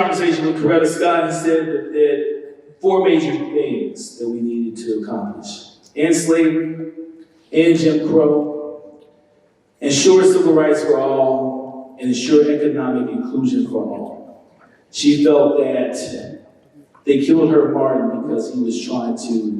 conversation with Coretta Scott. He said that there are four major things that we needed to accomplish: end slavery, end Jim Crow, ensure civil rights for all, and ensure economic inclusion for all. She felt that they killed her Martin because he was trying to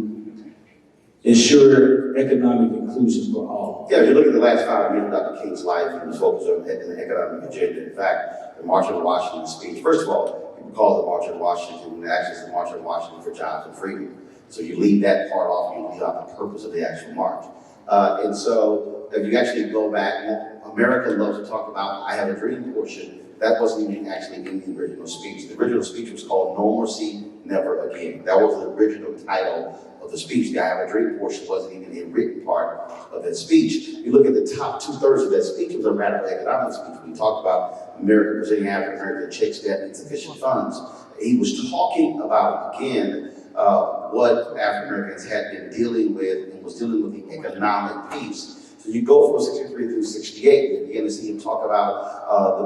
ensure economic inclusion for all. Yeah, if you look at the last 5 years of Dr. King's life, he was focused on an economic agenda. In fact, the March on Washington speech, first of all, people call it the March on Washington, and actually it's the March on Washington for Jobs and Freedom. So you leave that part off, you leave out the purpose of the actual march. And so if you actually go back, America loves to talk about I have a dream portion. That wasn't even actually in the original speech. The original speech was called No Mercy, Never Again. That was the original title of the speech. The I have a dream portion wasn't even a written part of that speech. You look at the top 2/3 of that speech, it was a radical economic speech. When he talked about America presenting African American checks, debt, and insufficient funds, he was talking about, again, what African Americans had been dealing with and was dealing with the economic piece. So you go from 63 through 68, you begin to see him talk about the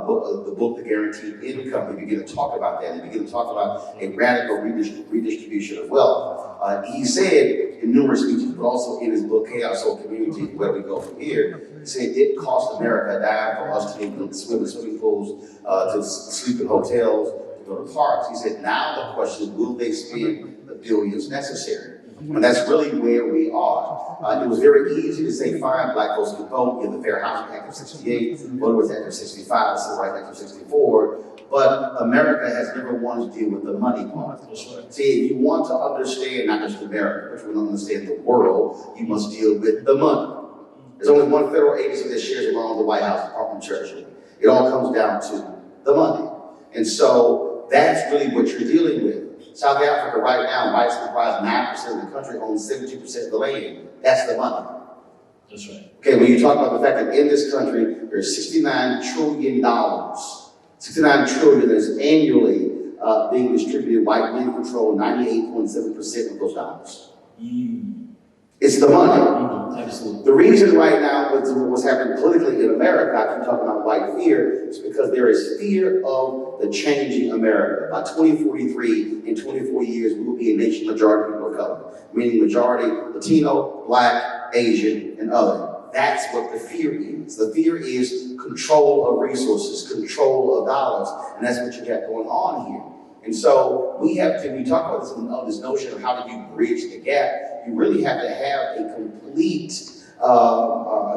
book, The Guaranteed Income. You begin to talk about that. You begin to talk about a radical redistribution of wealth. He said in numerous speeches, but also in his book, Chaos or Community, Where We Go From Here, he said it cost America a dime for us to be able to swim in swimming pools, to sleep in hotels, to go to parks. He said now the question is, will they spend the billions necessary? And that's really where we are. It was very easy to say, fine, black folks can vote, you have the Fair Housing Act of 68, Voter Act of 65, Civil Rights Act of 64, but America has never wanted to deal with the money part. See, if you want to understand not just America, but you want to understand the world, you must deal with the money. There's only one federal agency that shares along the White House, Department of Treasury. It all comes down to the money. And so that's really what you're dealing with. South Africa right now, whites comprise 9% of the country, owns 72% of the land. That's the money. That's right. Okay, when you talk about the fact that in this country, there's $69 trillion. $69 trillion is annually being distributed. White men control 98.7% of those dollars. It's the money. Absolutely. The reason right now what's happening politically in America, I keep talking about white fear, is because there is fear of the changing America. By 2043, in 24 years, we will be a nation majority people of color, meaning majority Latino, Black, Asian, and other. That's what the fear is. The fear is control of resources, control of dollars, and that's what you got going on here. And so we have to, we talk about this notion of how do you bridge the gap, you really have to have a complete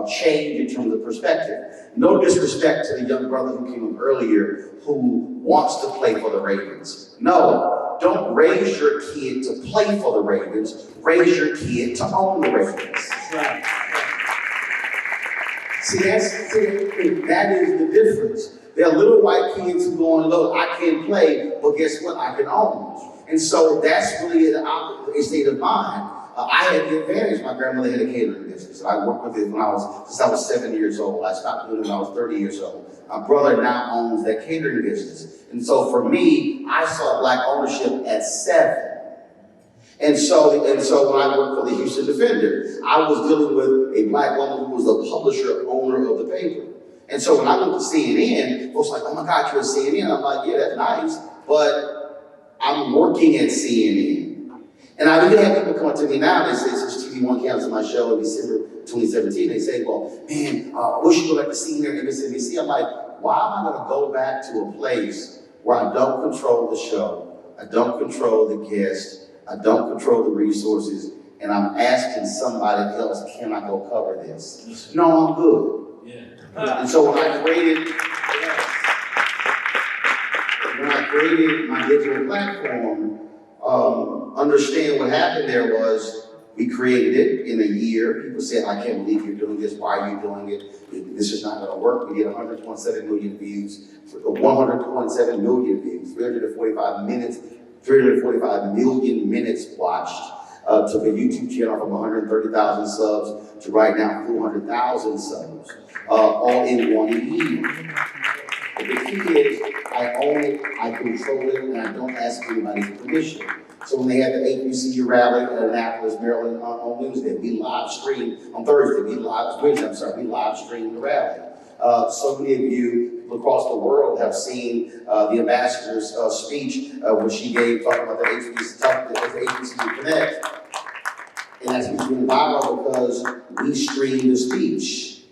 change in terms of perspective. No disrespect to the young brother who came up earlier who wants to play for the Ravens. No, don't raise your kid to play for the Ravens, raise your kid to own the Ravens. Right. See, that is the difference. There are little white kids who go on, look, I can't play, but guess what? I can own. And so that's really a state of mind. I had the advantage. My grandmother had a catering business. I worked with it since I was 7 years old. I stopped doing it when I was 30 years old. My brother now owns that catering business. And so for me, I saw black ownership at 7. And so when I worked for the Houston Defender, I was dealing with a black woman who was the publisher, owner of the paper. And so when I went to CNN, folks were like, oh my God, you're at CNN. I'm like, yeah, that's nice, but I'm working at CNN. And I even have people come up to me now, they say, since TV1 canceled my show in December 2017, they say, well, man, I wish you go back to CNN and MSNBC. I'm like, why am I gonna go back to a place where I don't control the show, I don't control the guest, I don't control the resources, and I'm asking somebody else, can I go cover this? No, I'm good. Yeah. And so when I created my digital platform, understand what happened there was we created it in a year. People said, I can't believe you're doing this. Why are you doing it? This is not going to work. We did 127 million views, 127 million views, 345 million minutes watched. Took a YouTube channel from 130,000 subs to right now 400,000 subs, all in 1 year. But the key is, I own it, I control it, and I don't ask anybody's permission. So when they had the HBCU rally in Annapolis, Maryland on Wednesday, we live streamed on Thursday. We live streamed the rally. So many of you across the world have seen the ambassador's speech, which she gave talking about the HBCU Connect. And that's been viral because we streamed the speech.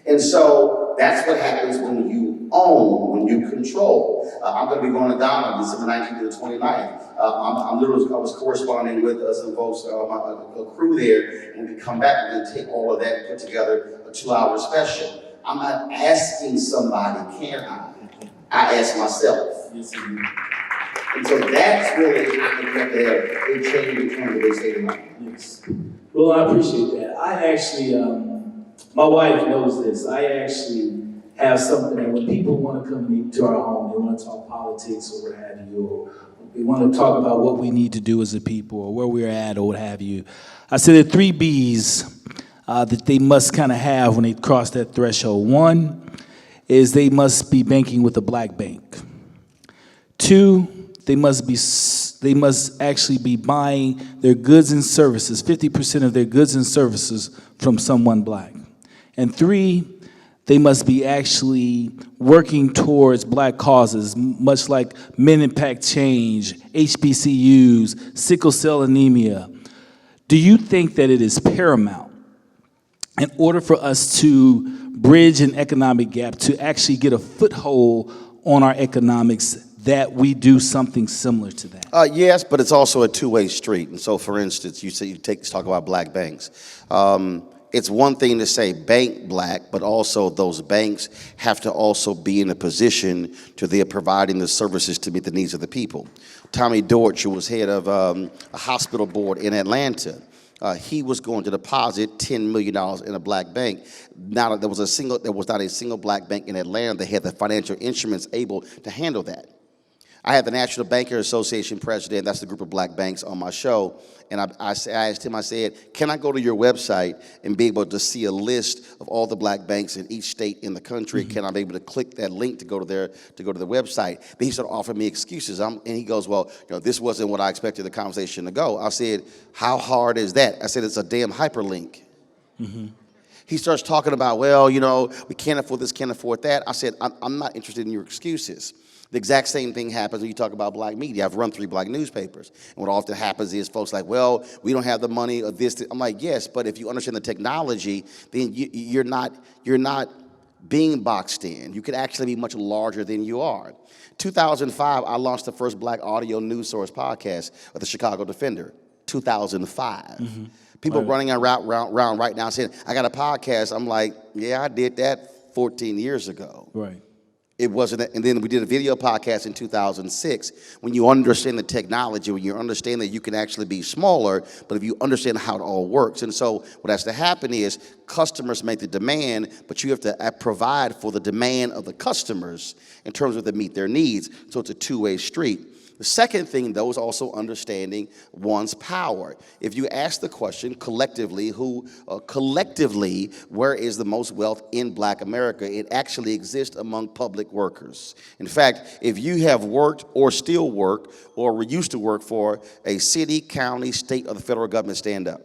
And so that's what happens when you own, when you control. I'm going to be going to Ghana December 19th to the 29th. I was corresponding with some folks, a crew there, and when we come back, we're going to take all of that and put together a 2-hour special. I'm not asking somebody, can I? I ask myself. Yes, and so that's really, I think, we have to have a change in terms of their state of mind. yes. Well, I appreciate that. I actually, my wife knows this. I actually have something that when people want to come to our home, they want to talk politics or what have you, or they want to talk about what we need to do as a people or where we're at or what have you. I said there are 3 B's that they must kind of have when they cross that threshold. 1 is they must be banking with a black bank. 2, they must actually be buying their goods and services, 50% of their goods and services from someone black. And 3, they must be actually working towards black causes, much like Men Impact Change, HBCUs, sickle cell anemia. Do you think that it is paramount in order for us to bridge an economic gap, to actually get a foothold on our economics, that we do something similar to that? Yes, but it's also a two-way street. And so, for instance, you talk about black banks. It's one thing to say bank black, but also those banks have to also be in a position to they're providing the services to meet the needs of the people. Tommy Dortch, who was head of a hospital board in Atlanta, he was going to deposit $10 million in a black bank. Now, there was not a single black bank in Atlanta that had the financial instruments able to handle that. I had the National Bankers Association president, that's the group of black banks, on my show, and I asked him, I said, can I go to your website and be able to see a list of all the black banks in each state in the country? Mm-hmm. Can I be able to click that link to go to their website? But he started offering me excuses, and he goes, well, this wasn't what I expected the conversation to go. I said, how hard is that? I said, it's a damn hyperlink. Mm-hmm. He starts talking about, well, we can't afford this, can't afford that. I said, I'm not interested in your excuses. The exact same thing happens when you talk about black media. I've run 3 black newspapers. And what often happens is folks like, well, we don't have the money or this. I'm like, yes, but if you understand the technology, then you're not being boxed in. You could actually be much larger than you are. 2005, I launched the first black audio news source podcast with the Chicago Defender. 2005. Mm-hmm. People running around right now saying, I got a podcast. I'm like, yeah, I did that 14 years ago. Right. It wasn't, and then we did a video podcast in 2006. When you understand the technology, when you understand that you can actually be smaller, but if you understand how it all works. And so what has to happen is customers make the demand, but you have to provide for the demand of the customers in terms of to meet their needs. So it's a two-way street. The second thing, though, is also understanding one's power. If you ask the question collectively, where is the most wealth in black America, it actually exists among public workers. In fact, if you have worked or still work or used to work for a city, county, state, or the federal government, stand up.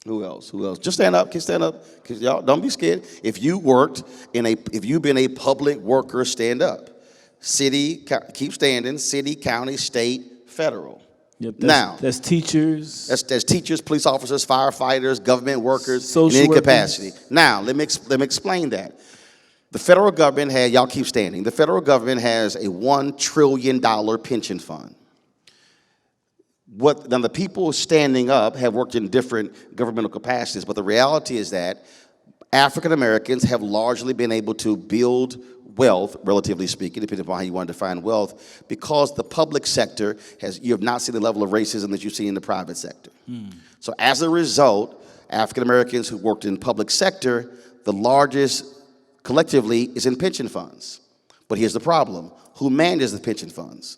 Who else? Just stand up. Stand up. Y'all, don't be scared. If you've been a public worker, stand up. City, keep standing. City, county, state, federal. Yep, that's teachers. That's teachers, police officers, firefighters, government workers, social in any workers. capacity. Now, let me explain that. The federal government y'all keep standing. The federal government has a $1 trillion pension fund. Now the people standing up have worked in different governmental capacities, but the reality is that African Americans have largely been able to build wealth, relatively speaking, depending upon how you want to define wealth, because the public sector you have not seen the level of racism that you see in the private sector. So as a result, African Americans who worked in public sector, the largest collectively is in pension funds. But here's the problem. Who manages the pension funds?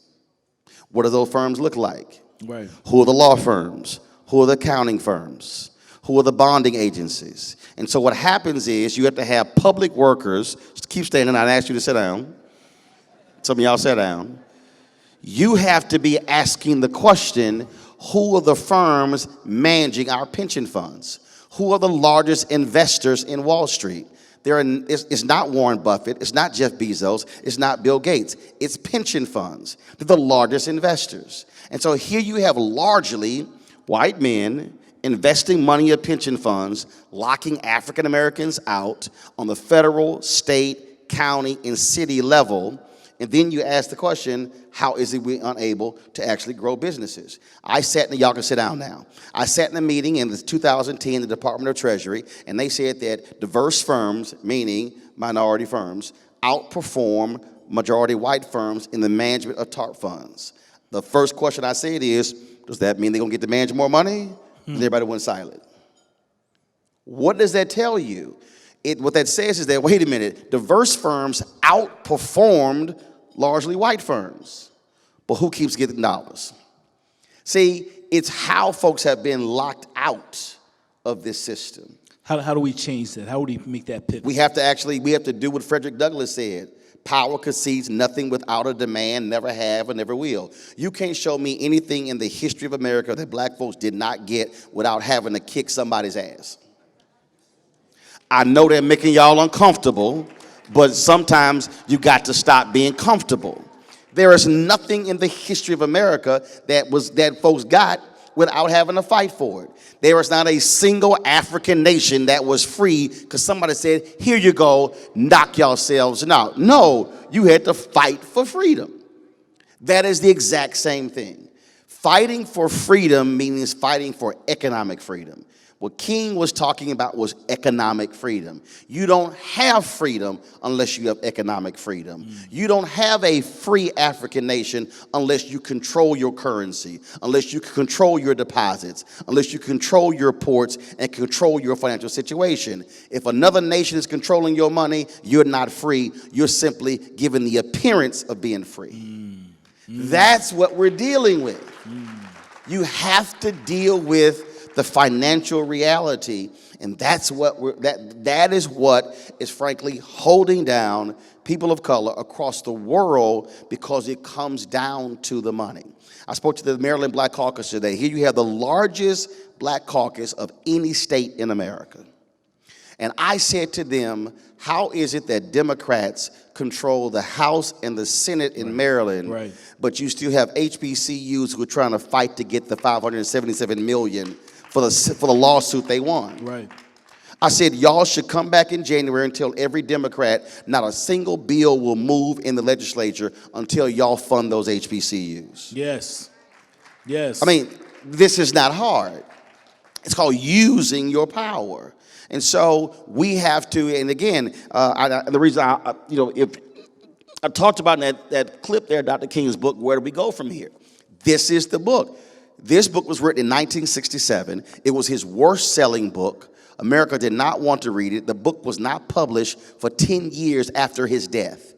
What do those firms look like? Right. Who are the law firms? Who are the accounting firms? Who are the bonding agencies? And so what happens is you have to have public workers, keep standing, I ask you to sit down. Some of y'all sit down. You have to be asking the question, who are the firms managing our pension funds? Who are the largest investors in Wall Street? It's not Warren Buffett, it's not Jeff Bezos, it's not Bill Gates. It's pension funds. They're the largest investors. And so here you have largely white men investing money in pension funds, locking African Americans out on the federal, state, county, and city level. And then you ask the question, how is it we unable to actually grow businesses? Y'all can sit down now. I sat in a meeting in 2010 in the Department of Treasury, and they said that diverse firms, meaning minority firms, outperform majority white firms in the management of TARP funds. The first question I said is, does that mean they're gonna get to manage more money? And everybody went silent. What does that tell you? What that says is that, wait a minute, diverse firms outperformed largely white firms. But who keeps getting dollars? See, it's how folks have been locked out of this system. How do we change that? How would we make that pivot? We have to do what Frederick Douglass said. Power concedes nothing without a demand, never have and never will. You can't show me anything in the history of America that black folks did not get without having to kick somebody's ass. I know they're making y'all uncomfortable, but sometimes you got to stop being comfortable. There is nothing in the history of America that folks got without having to fight for it. There is not a single African nation that was free because somebody said, here you go, knock yourselves out. No, you had to fight for freedom. That is the exact same thing. Fighting for freedom means fighting for economic freedom. What King was talking about was economic freedom. You don't have freedom unless you have economic freedom. You don't have a free African nation unless you control your currency, unless you control your deposits, unless you control your ports and control your financial situation. If another nation is controlling your money, you're not free. You're simply given the appearance of being free. That's what we're dealing with. You have to deal with the financial reality, and that's what that is what is frankly holding down people of color across the world, because it comes down to the money. I spoke to the Maryland Black Caucus today. Here you have the largest black caucus of any state in America. And I said to them, how is it that Democrats control the House and the Senate in Maryland, but you still have HBCUs who are trying to fight to get the $577 million for the lawsuit they won? I said, y'all should come back in January and tell every Democrat not a single bill will move in the legislature until y'all fund those HBCUs. Yes. I mean, this is not hard. It's called using your power. And so we have to, and again, the reason if I talked about in that clip there, Dr. King's book, Where Do We Go From Here? This is the book. This book was written in 1967. It was his worst-selling book. America did not want to read it. The book was not published for 10 years after his death.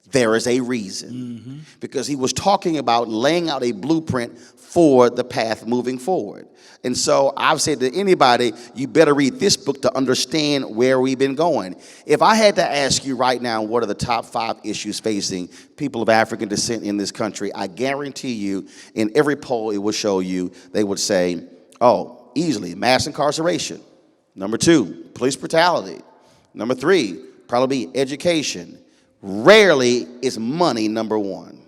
There is a reason. Because he was talking about laying out a blueprint for the path moving forward. And so I've said to anybody, you better read this book to understand where we've been going. If I had to ask you right now, what are the top 5 issues facing people of African descent in this country, I guarantee you, in every poll it will show you, they would say, oh, easily, mass incarceration. Number 2, police brutality. Number 3, probably education. Rarely is money number 1.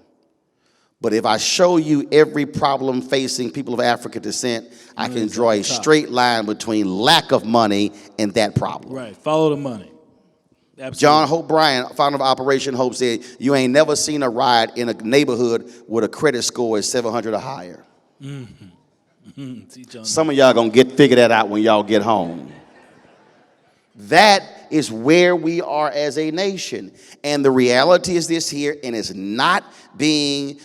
But if I show you every problem facing people of African descent, I can draw a straight line between lack of money and that problem. Follow the money. Absolutely. John Hope Bryant, founder of Operation Hope, said, you ain't never seen a riot in a neighborhood with a credit score is 700 or higher. Some of y'all gonna figure that out when y'all get home. That is where we are as a nation. And the reality is this here, and it's not being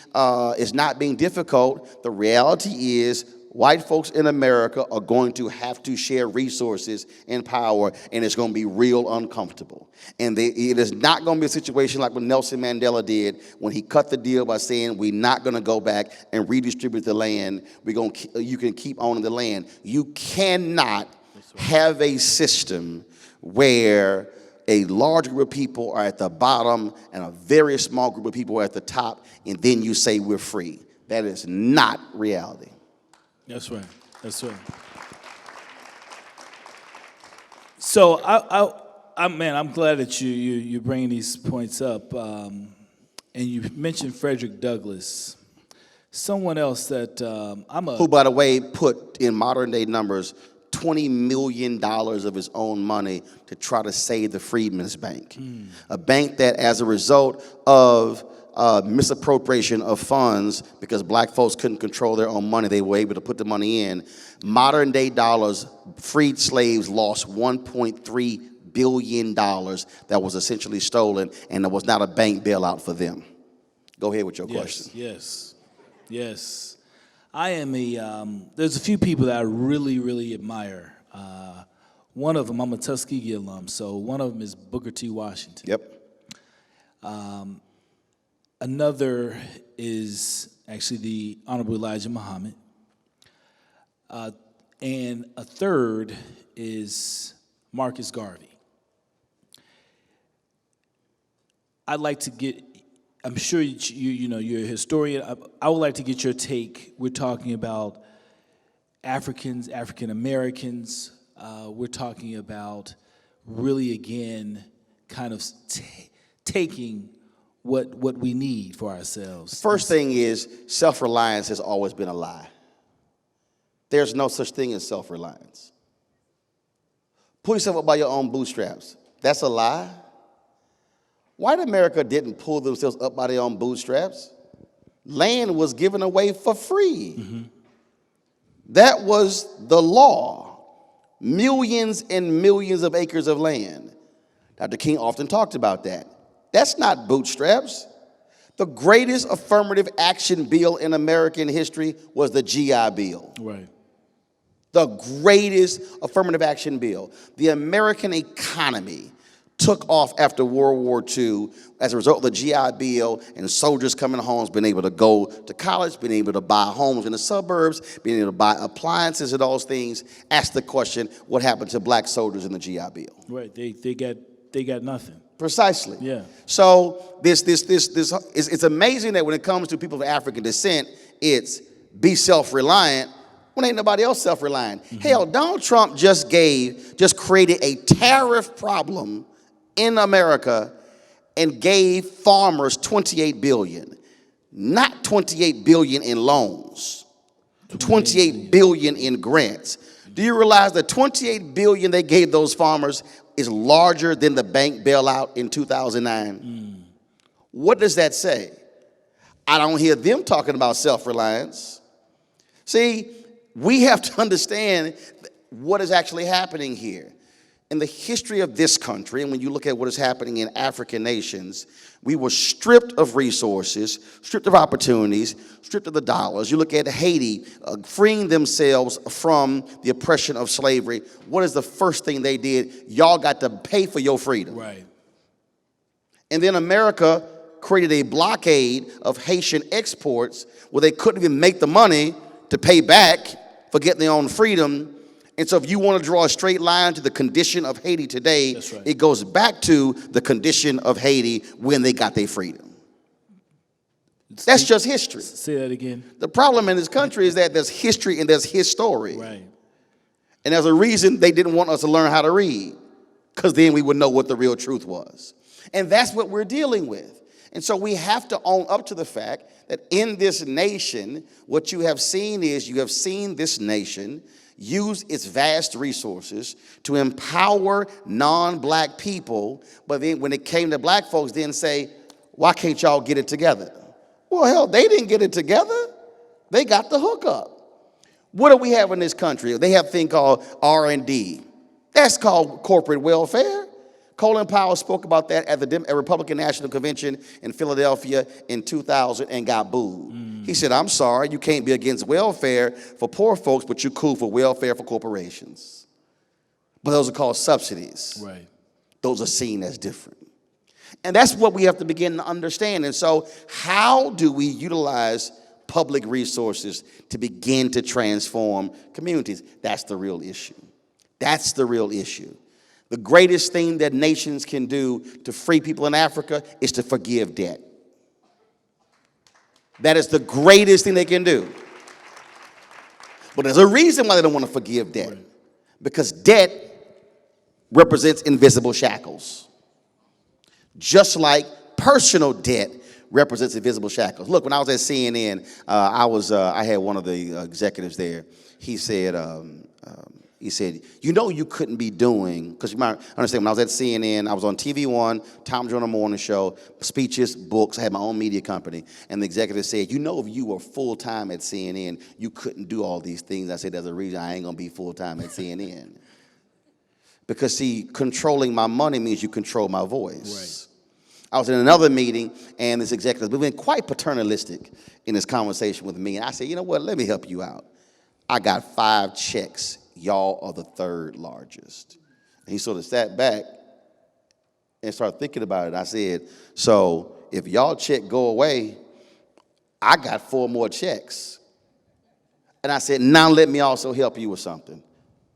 difficult. The reality is white folks in America are going to have to share resources and power, and it's going to be real uncomfortable. And it is not going to be a situation like what Nelson Mandela did when he cut the deal by saying, we're not going to go back and redistribute the land. You can keep owning the land. You cannot have a system where a large group of people are at the bottom and a very small group of people are at the top, and then you say we're free. That is not reality. That's right. So I'm glad that you're bringing these points up. And you mentioned Frederick Douglass. Someone else that Who, by the way, put in modern day numbers $20 million of his own money to try to save the Freedmans Bank. A bank that, as a result of misappropriation of funds, because black folks couldn't control their own money, they were able to put the money in. Modern day dollars, freed slaves lost $1.3 billion that was essentially stolen, and there was not a bank bailout for them. Go ahead with your question. Yes. I am there's a few people that I really, really admire. One of them, I'm a Tuskegee alum, so one of them is Booker T. Washington. Yep. Another is actually the Honorable Elijah Muhammad. And a third is Marcus Garvey. I'd like to get, I'm sure you're a historian. I would like to get your take. We're talking about Africans, African Americans. We're talking about really, again, kind of taking what we need for ourselves. First thing is, self-reliance has always been a lie. There's no such thing as self-reliance. Pull yourself up by your own bootstraps. That's a lie. White America didn't pull themselves up by their own bootstraps. Land was given away for free. Mm-hmm. That was the law. Millions and millions of acres of land. Dr. King often talked about that. That's not bootstraps. The greatest affirmative action bill in American history was the GI Bill. Right. The greatest affirmative action bill. The American economy took off after World War II as a result of the GI Bill and soldiers coming home, being able to go to college, being able to buy homes in the suburbs, being able to buy appliances and those things. Ask the question, what happened to black soldiers in the GI Bill? Right, they got nothing. Precisely. Yeah. So it's amazing that when it comes to people of African descent, it's be self-reliant when ain't nobody else self-reliant. Mm-hmm. Hell, Donald Trump just created a tariff problem in America and gave farmers $28 billion. Not $28 billion in loans, $28 billion in grants. Do you realize the $28 billion they gave those farmers is larger than the bank bailout in 2009? What does that say? I don't hear them talking about self-reliance. See, we have to understand what is actually happening here. In the history of this country, and when you look at what is happening in African nations, we were stripped of resources, stripped of opportunities, stripped of the dollars. You look at Haiti, freeing themselves from the oppression of slavery. What is the first thing they did? Y'all got to pay for your freedom. Right. And then America created a blockade of Haitian exports where they couldn't even make the money to pay back for getting their own freedom. And so if you want to draw a straight line to the condition of Haiti today, that's right, it goes back to the condition of Haiti when they got their freedom. That's just history. Say that again. The problem in this country is that there's history and there's his story. Right. And there's a reason they didn't want us to learn how to read, because then we would know what the real truth was. And that's what we're dealing with. And so we have to own up to the fact that in this nation, what you have seen is you have seen this nation use its vast resources to empower non-black people, but then when it came to black folks, then say, why can't y'all get it together? Well, hell, they didn't get it together. They got the hookup. What do we have in this country? They have a thing called R&D. That's called corporate welfare. Colin Powell spoke about that at the Republican National Convention in Philadelphia in 2000 and got booed. He said, I'm sorry, you can't be against welfare for poor folks, but you're cool for welfare for corporations. But those are called subsidies. Right. Those are seen as different. And that's what we have to begin to understand. And so how do we utilize public resources to begin to transform communities? That's the real issue. That's the real issue. The greatest thing that nations can do to free people in Africa is to forgive debt. That is the greatest thing they can do. But there's a reason why they don't want to forgive debt. Because debt represents invisible shackles. Just like personal debt represents invisible shackles. Look, when I was at CNN, I had one of the executives there. He said, you couldn't be doing, because you might understand, when I was at CNN, I was on TV One, Tom Joyner Morning Show, speeches, books, I had my own media company, and the executive said, if you were full-time at CNN, you couldn't do all these things. I said, there's a reason I ain't gonna be full-time at CNN. Because see, controlling my money means you control my voice. Right. I was in another meeting, and this executive was being quite paternalistic in his conversation with me, and I said, you know what, let me help you out. I got 5 checks. Y'all are the 3rd largest. And he sort of sat back and started thinking about it. I said, so if y'all check go away, I got 4 more checks. And I said, now let me also help you with something.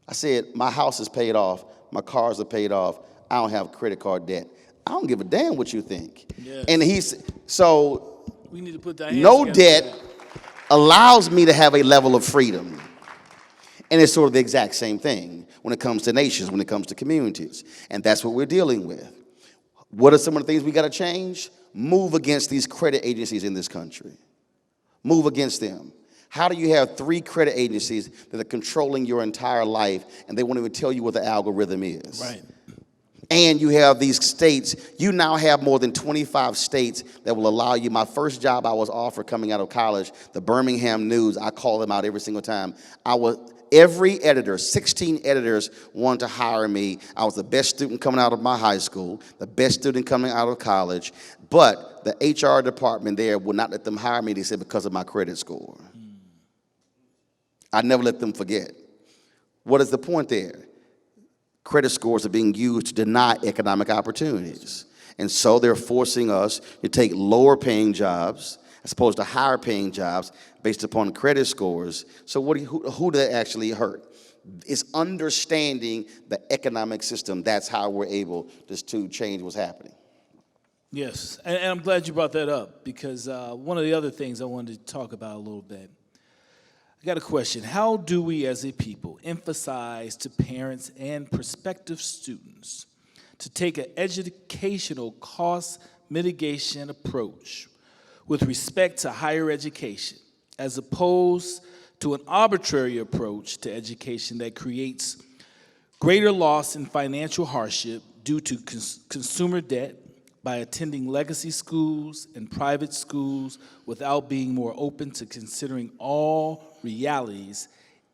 I said, my house is paid off. My cars are paid off. I don't have credit card debt. I don't give a damn what you think. Yes. And we need to put that no debt allows me to have a level of freedom. And it's sort of the exact same thing when it comes to nations, when it comes to communities. And that's what we're dealing with. What are some of the things we got to change? Move against these credit agencies in this country. Move against them. How do you have 3 credit agencies that are controlling your entire life and they won't even tell you what the algorithm is? Right. And you have these states, you now have more than 25 states that will allow you. My first job I was offered coming out of college, the Birmingham News, I call them out every single time. Every editor, 16 editors wanted to hire me. I was the best student coming out of my high school, the best student coming out of college, but the HR department there would not let them hire me, they said, because of my credit score. I never let them forget. What is the point there? Credit scores are being used to deny economic opportunities. And so they're forcing us to take lower paying jobs as opposed to higher paying jobs based upon credit scores. So who do they actually hurt? It's understanding the economic system. That's how we're able to change what's happening. Yes, and I'm glad you brought that up, because one of the other things I wanted to talk about a little bit. I got a question. How do we as a people emphasize to parents and prospective students to take an educational cost mitigation approach with respect to higher education, as opposed to an arbitrary approach to education that creates greater loss and financial hardship due to consumer debt by attending legacy schools and private schools without being more open to considering all realities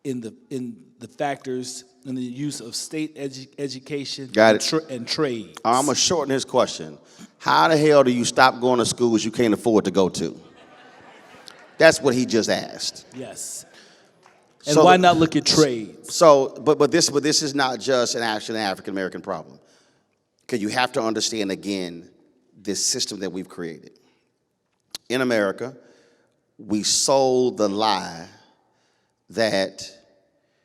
in the factors in the use of state education and trade? I'm going to shorten his question. How the hell do you stop going to schools you can't afford to go to? That's what he just asked. Yes. And so why not look at trades? But this is not just an African American problem. Because you have to understand, again, this system that we've created. In America, we sold the lie that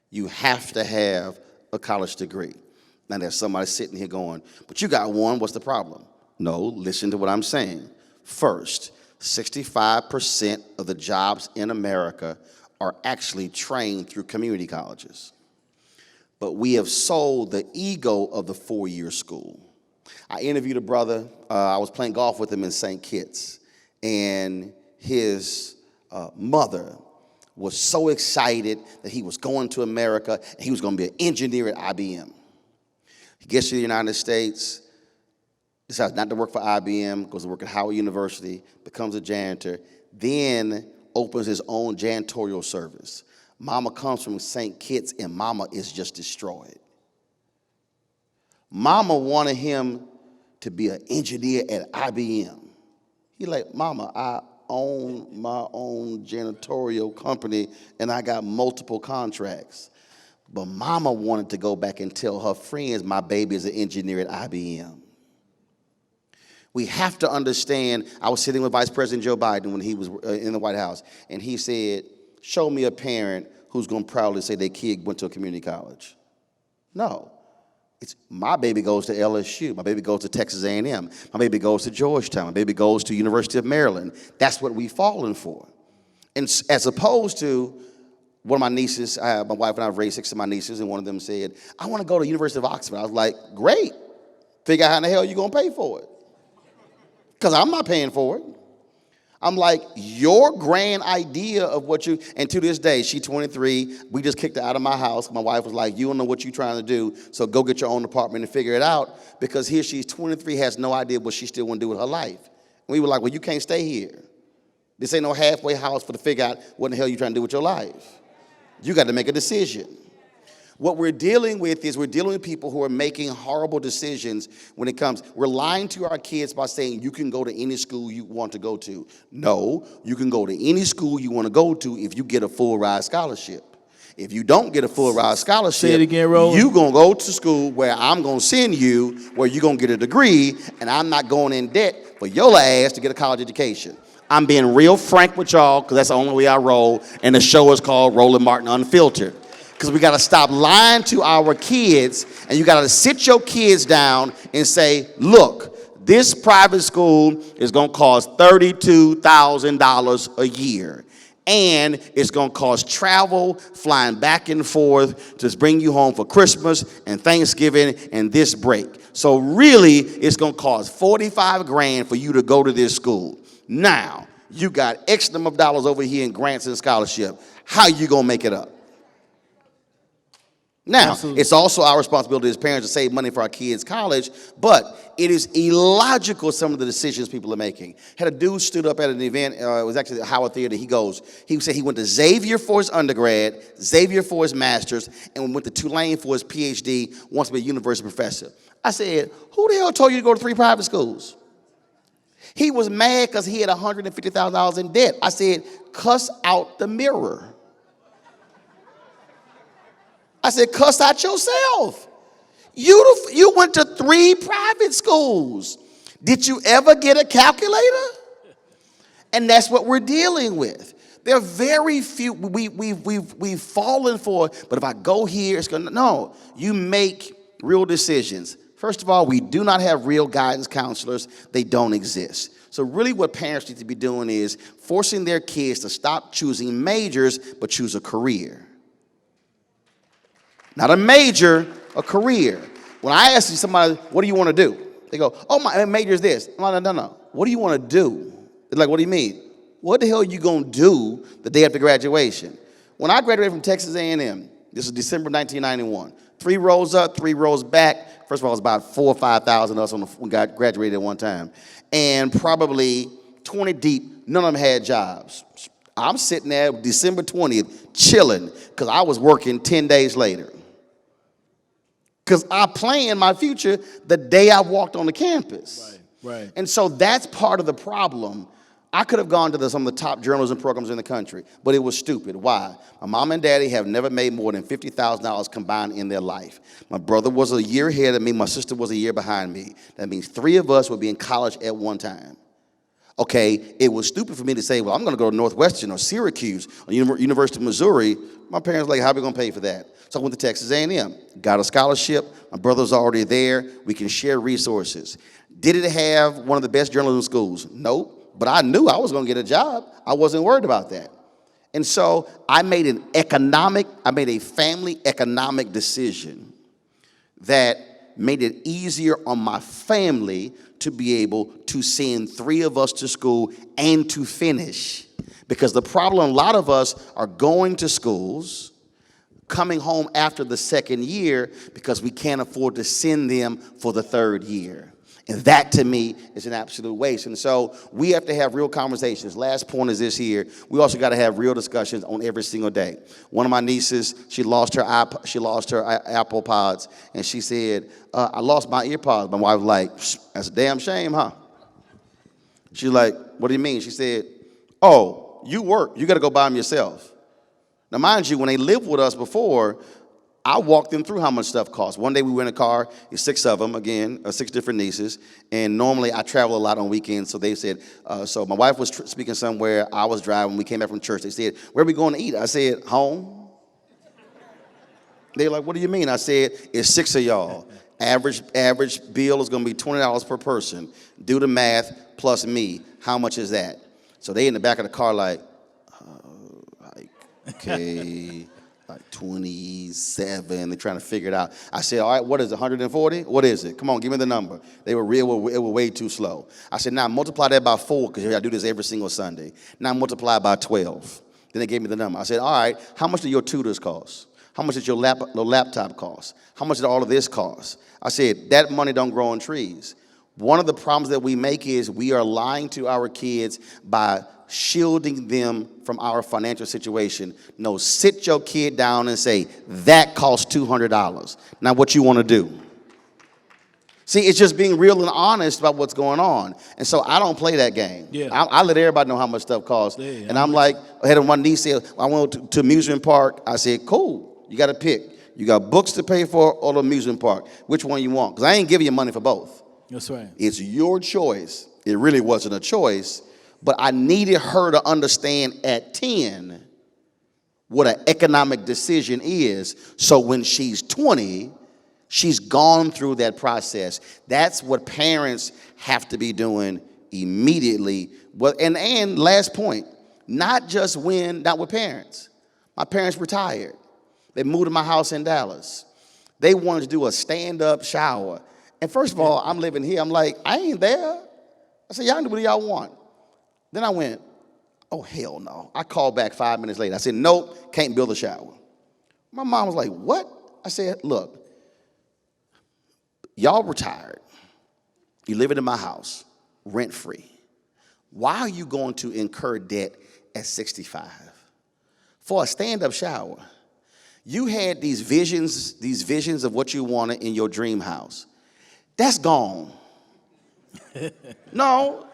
you have to have a college degree. Now there's somebody sitting here going, but you got one, what's the problem? No, listen to what I'm saying. First, 65% of the jobs in America are actually trained through community colleges. But we have sold the ego of the 4-year school. I interviewed a brother, I was playing golf with him in St. Kitts, and his mother was so excited that he was going to America and he was going to be an engineer at IBM. He gets to the United States, decides not to work for IBM, goes to work at Howard University, becomes a janitor, then opens his own janitorial service. Mama comes from St. Kitts and mama is just destroyed. Mama wanted him to be an engineer at IBM. He like, mama, I own my own janitorial company and I got multiple contracts. But mama wanted to go back and tell her friends my baby is an engineer at IBM. We have to understand, I was sitting with Vice President Joe Biden when he was in the White House, and he said, show me a parent who's going to proudly say their kid went to a community college. No. It's my baby goes to LSU, my baby goes to Texas A&M, my baby goes to Georgetown, my baby goes to University of Maryland. That's what we've fallen for. And as opposed to one of my nieces, my wife and I have raised 6 of my nieces, and one of them said, I want to go to the University of Oxford. I was like, great. Figure out how in the hell you're going to pay for it. Because I'm not paying for it. I'm like, your grand idea of what you, and to this day, she's 23. We just kicked her out of my house. My wife was like, you don't know what you're trying to do, so go get your own apartment and figure it out. Because here she's 23, has no idea what she still want to do with her life. And we were like, well, you can't stay here. This ain't no halfway house for to figure out what the hell you're trying to do with your life. You got to make a decision. What we're dealing with is we're dealing with people who are making horrible decisions when it comes. We're lying to our kids by saying you can go to any school you want to go to. No, you can go to any school you want to go to if you get a full ride scholarship. If you don't get a full ride scholarship, Say it again, Roland. you're going to go to school where I'm going to send you, where you're going to get a degree, and I'm not going in debt for your ass to get a college education. I'm being real frank with y'all because that's the only way I roll, and the show is called Roland Martin Unfiltered. Because we got to stop lying to our kids, and you got to sit your kids down and say, look, this private school is going to cost $32,000 a year. And it's going to cost travel, flying back and forth to bring you home for Christmas and Thanksgiving and this break. So really, it's going to cost $45,000 for you to go to this school. Now, you got X number of dollars over here in grants and scholarship. How you going to make it up? Now, Absolutely. It's also our responsibility as parents to save money for our kids' college, but it is illogical, some of the decisions people are making. Had a dude stood up at an event, it was actually the Howard Theater, he said he went to Xavier for his undergrad, Xavier for his master's, and went to Tulane for his PhD, wants to be a university professor. I said, who the hell told you to go to 3 private schools? He was mad because he had $150,000 in debt. I said, cuss out the mirror. I said, cuss out yourself. You went to 3 private schools. Did you ever get a calculator? And that's what we're dealing with. There are very few, we've fallen for, but if I go here, it's gonna, no. You make real decisions. First of all, we do not have real guidance counselors. They don't exist. So really what parents need to be doing is forcing their kids to stop choosing majors, but choose a career. Not a major, a career. When I ask somebody, what do you want to do? They go, oh, my major is this. No. What do you want to do? They're like, what do you mean? What the hell are you going to do the day after graduation? When I graduated from Texas A&M, this is December 1991, 3 rows up, 3 rows back. First of all, it was about 4,000 or 5,000 of us when got graduated at one time. And probably 20 deep, none of them had jobs. I'm sitting there December 20th, chilling, because I was working 10 days later. Because I planned my future the day I walked on the campus. Right. And so that's part of the problem. I could have gone to some of the top journalism programs in the country, but it was stupid. Why? My mom and daddy have never made more than $50,000 combined in their life. My brother was a year ahead of me. My sister was a year behind me. That means 3 of us would be in college at one time. Okay, it was stupid for me to say, well, I'm going to go to Northwestern or Syracuse or University of Missouri. My parents were like, how are we going to pay for that? So I went to Texas A&M, got a scholarship. My brother's already there. We can share resources. Did it have one of the best journalism schools? Nope. But I knew I was going to get a job. I wasn't worried about that. And so I made a family economic decision that made it easier on my family to be able to send 3 of us to school and to finish. Because the problem, a lot of us are going to schools, coming home after the 2nd year because we can't afford to send them for the 3rd year. And that, to me, is an absolute waste. And so we have to have real conversations. Last point is this here. We also got to have real discussions on every single day. One of my nieces, she lost her Apple Pods, and she said, I lost my earpods. My wife was like, that's a damn shame, huh? She's like, what do you mean? She said, oh, you work. You got to go buy them yourself. Now, mind you, when they lived with us before, I walked them through how much stuff costs. One day we were in a car, 6 of them, again, 6 different nieces, and normally I travel a lot on weekends, so they said, so my wife was speaking somewhere, I was driving, we came back from church, they said, where are we going to eat? I said, home. They were like, what do you mean? I said, it's 6 of y'all. Average bill is going to be $20 per person. Do the math plus me. How much is that? So they in the back of the car like Okay, like 27. They're trying to figure it out. I said, all right, what is it, 140? What is it? Come on, give me the number. They were it were way too slow. I said, now multiply that by 4, because I do this every single Sunday. Now multiply by 12. Then they gave me the number. I said, all right, how much do your tutors cost? How much does your laptop cost? How much did all of this cost? I said, that money don't grow on trees. One of the problems that we make is we are lying to our kids by shielding them from our financial situation. No, sit your kid down and say, that costs $200. Now what you want to do? See, it's just being real and honest about what's going on. And so I don't play that game. Yeah. I let everybody know how much stuff costs. Yeah, and I'm like, I had one niece say, I went to amusement park. I said, cool, you got to pick. You got books to pay for or the amusement park. Which one you want? Because I ain't giving you money for both. That's right. It's your choice. It really wasn't a choice. But I needed her to understand at 10 what an economic decision is. So when she's 20, she's gone through that process. That's what parents have to be doing immediately. Well, and last point, not with parents. My parents retired. They moved to my house in Dallas. They wanted to do a stand-up shower. And first of all, I'm living here. I'm like, I ain't there. I said, y'all do what y'all want. Then I went, oh, hell no. I called back 5 minutes later. I said, nope, can't build a shower. My mom was like, what? I said, look, y'all retired. You living in my house, rent-free. Why are you going to incur debt at 65? For a stand-up shower. You had these visions of what you wanted in your dream house. That's gone. No,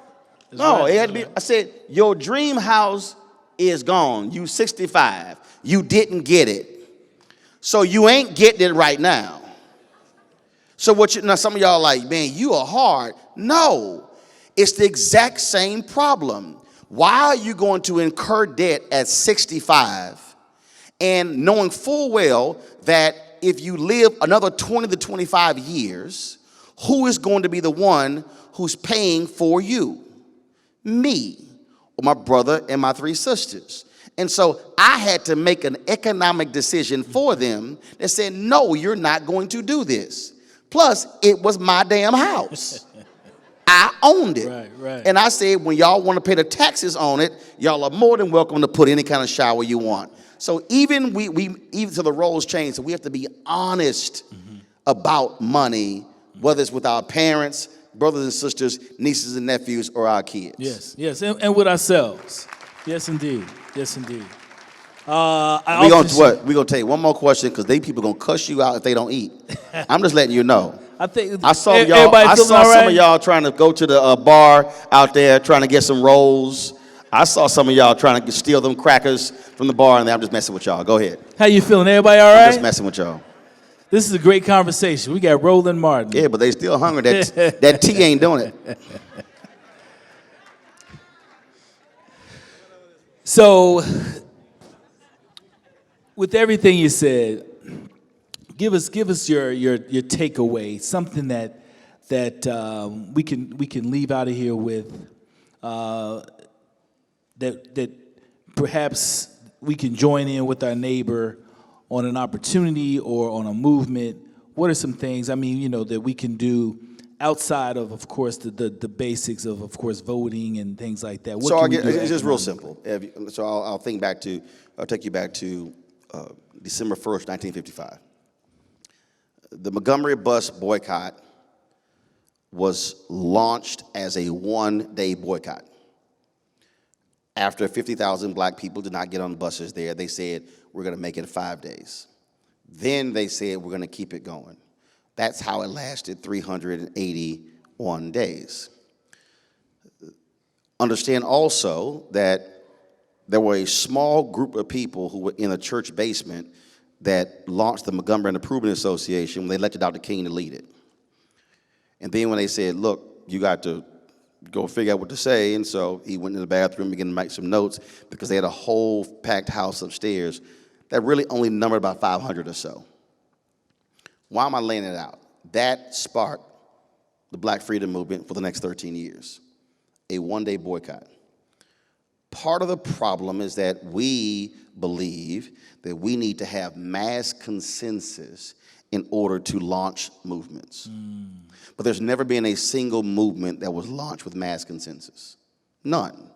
it had to be. I said, your dream house is gone. You 65. You didn't get it. So you ain't getting it right now. So now some of y'all are like, man, you are hard. No, it's the exact same problem. Why are you going to incur debt at 65 and knowing full well that if you live another 20 to 25 years, who is going to be the one who's paying for you? Me, or my brother and my 3 sisters. And so I had to make an economic decision for them that said, no, you're not going to do this. Plus, it was my damn house. I owned it. Right. And I said, when y'all want to pay the taxes on it, y'all are more than welcome to put any kind of shower you want. So even even till the roles change, so we have to be honest about money, whether it's with our parents, brothers and sisters, nieces and nephews, or our kids. Yes, and with ourselves. Yes, indeed. We're going to take one more question because they people going to cuss you out if they don't eat. I'm just letting you know. I saw some of y'all trying to go to the bar out there trying to get some rolls. I saw some of y'all trying to steal them crackers from the bar, and I'm just messing with y'all. Go ahead. How you feeling? Everybody all right? I'm just messing with y'all. This is a great conversation. We got Roland Martin. Yeah, but they still hungry. That tea ain't doing it. So, with everything you said, give us your takeaway, something that we can leave out of here with, that perhaps we can join in with our neighbor on an opportunity or on a movement. What are some things, that we can do outside of course, the basics of course, voting and things like that? It's just real simple. So I'll take you back to December 1st, 1955. The Montgomery bus boycott was launched as a one-day boycott. After 50,000 black people did not get on buses there, they said, we're going to make it 5 days. Then they said, we're going to keep it going. That's how it lasted 381 days. Understand also that there were a small group of people who were in a church basement that launched the Montgomery and Improvement Association when they elected Dr. King to lead it. And then when they said, look, you got to go figure out what to say, and so he went in the bathroom and began to make some notes because they had a whole packed house upstairs that really only numbered about 500 or so. Why am I laying it out? That sparked the Black Freedom Movement for the next 13 years, a one-day boycott. Part of the problem is that we believe that we need to have mass consensus in order to launch movements. But there's never been a single movement that was launched with mass consensus. None.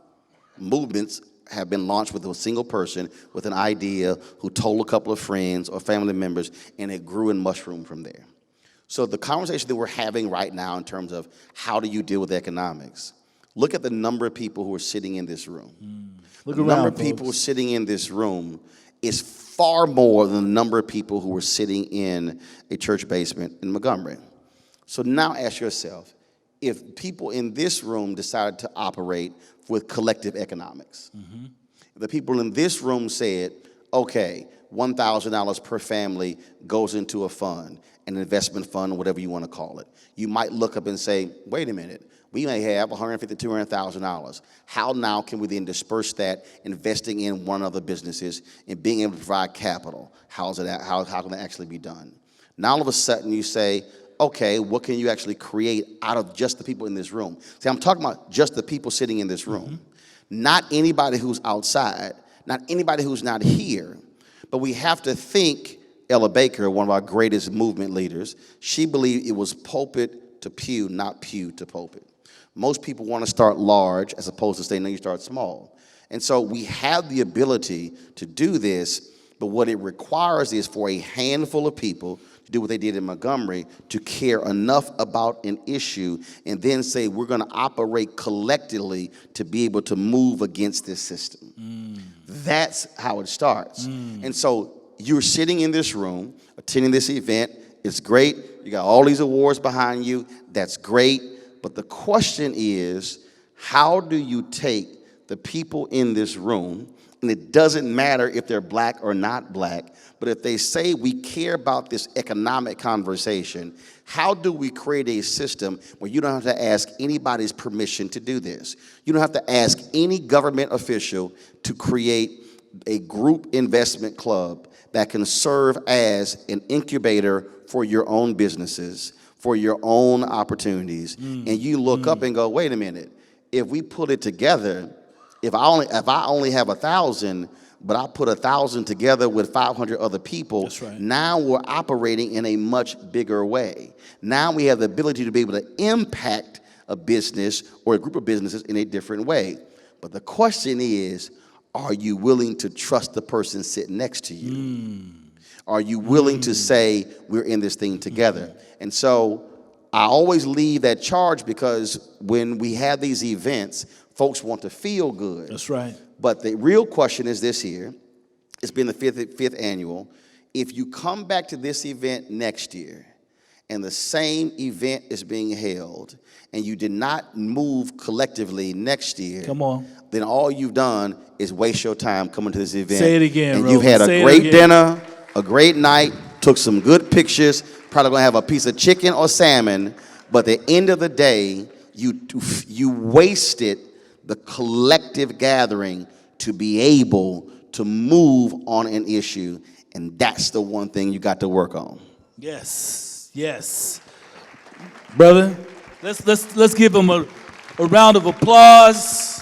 Movements have been launched with a single person with an idea who told a couple of friends or family members, and it grew and mushroomed from there. So the conversation that we're having right now in terms of how do you deal with economics, look at the number of people who are sitting in this room. Look the around, number of people sitting in this room is far more than the number of people who were sitting in a church basement in Montgomery. So now ask yourself, if people in this room decided to operate with collective economics, if the people in this room said, okay, $1,000 per family goes into a fund, an investment fund, whatever you want to call it, you might look up and say, wait a minute, we may have $150,000 to $200,000. How now can we then disperse that, investing in one other businesses and being able to provide capital? How can that actually be done? Now all of a sudden you say, okay, what can you actually create out of just the people in this room? See, I'm talking about just the people sitting in this room, not anybody who's outside, not anybody who's not here, but we have to think. Ella Baker, one of our greatest movement leaders, she believed it was pulpit to pew, not pew to pulpit. Most people want to start large as opposed to saying, no, you start small. And so we have the ability to do this, but what it requires is for a handful of people to do what they did in Montgomery, to care enough about an issue and then say, we're going to operate collectively to be able to move against this system. That's how it starts. And so you're sitting in this room, attending this event. It's great. You got all these awards behind you. That's great. But the question is, how do you take the people in this room, and it doesn't matter if they're black or not black, but if they say we care about this economic conversation, how do we create a system where you don't have to ask anybody's permission to do this? You don't have to ask any government official to create a group investment club that can serve as an incubator for your own businesses, for your own opportunities. And you look up and go, wait a minute, if we put it together, if I only have 1,000, but I put 1,000 together with 500 other people, that's right. Now we're operating in a much bigger way. Now we have the ability to be able to impact a business or a group of businesses in a different way. But the question is, are you willing to trust the person sitting next to you? Are you willing to say, we're in this thing together? And so I always leave that charge, because when we have these events, folks want to feel good. That's right. But the real question is this here. It's been the fifth annual. If you come back to this event next year and the same event is being held and you did not move collectively next year, come on, then all you've done is waste your time coming to this event. Say it again, And Roland. you've had a Say it great again. dinner, a great night, took some good pictures, probably gonna have a piece of chicken or salmon, but at the end of the day, you wasted the collective gathering to be able to move on an issue, and that's the one thing you got to work on. Yes, yes. Brother, let's give him a round of applause.